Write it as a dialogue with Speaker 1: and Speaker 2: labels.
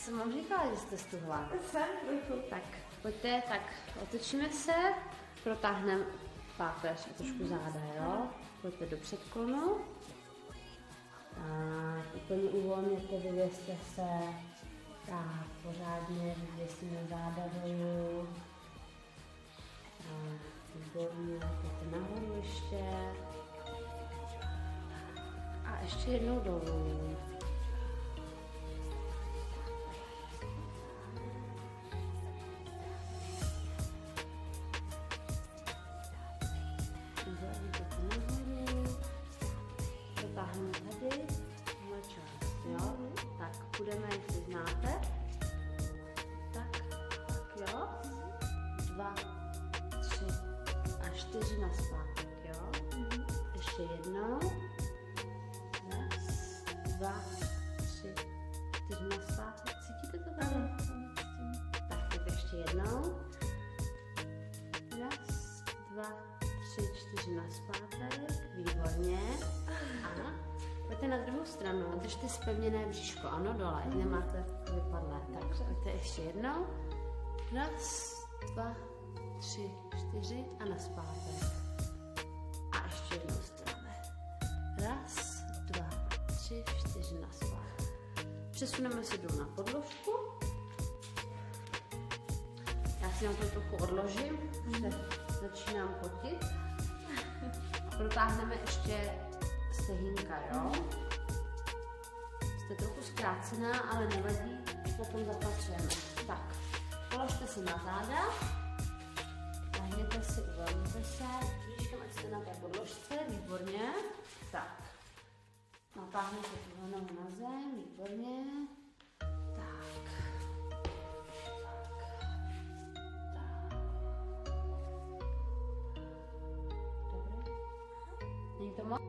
Speaker 1: jsem vám říkala, že jste stuhlá.
Speaker 2: Jsem trochu.
Speaker 1: Tak, pojďte, tak otočíme se, protáhneme páteř a trošku záda, jo? Pojďte do předklonu. Tak, úplně uvolněte, vyvěste se. Tak, pořádně vyvěsíme záda dolů. Tak, výborně, pojďte nahoru ještě. A ještě jednou dolů. Dotáhneme tady tuhle část, jo? Tak, půjdeme, jestli znáte. Tak jo? 2, 3 a 4 nazpátek, jo? Ještě jednou. 2, 3, 4 nazpátek. Cítíte to tady? Tak, teď ještě jednou. 1, 2, 3, 4 nazpátek. Výborně. A pojďte na druhou stranu. Držte zpevněné bříško. Ano, dole. Nemáte vypadlé. Tak, pojďte ještě jednou. 1, 2, 3, 4 a nazpátek. A ještě jednou stranu. 1, 2, 3, 4 nazpátek. Přesuneme se dolů na podložku. Já si na to trochu odložím. Začínám potit. A protáhneme ještě stehínka, jo? Jste trochu zkrácená, ale nevadí, potom zapracujeme. Tak, položte si na záda, nahněte si, uvolněte se, bříškem, ať jste na té podložce, výborně. Tak, natáhnete tu nohu na zem, výborně. Tak. Dobré? Není to moc?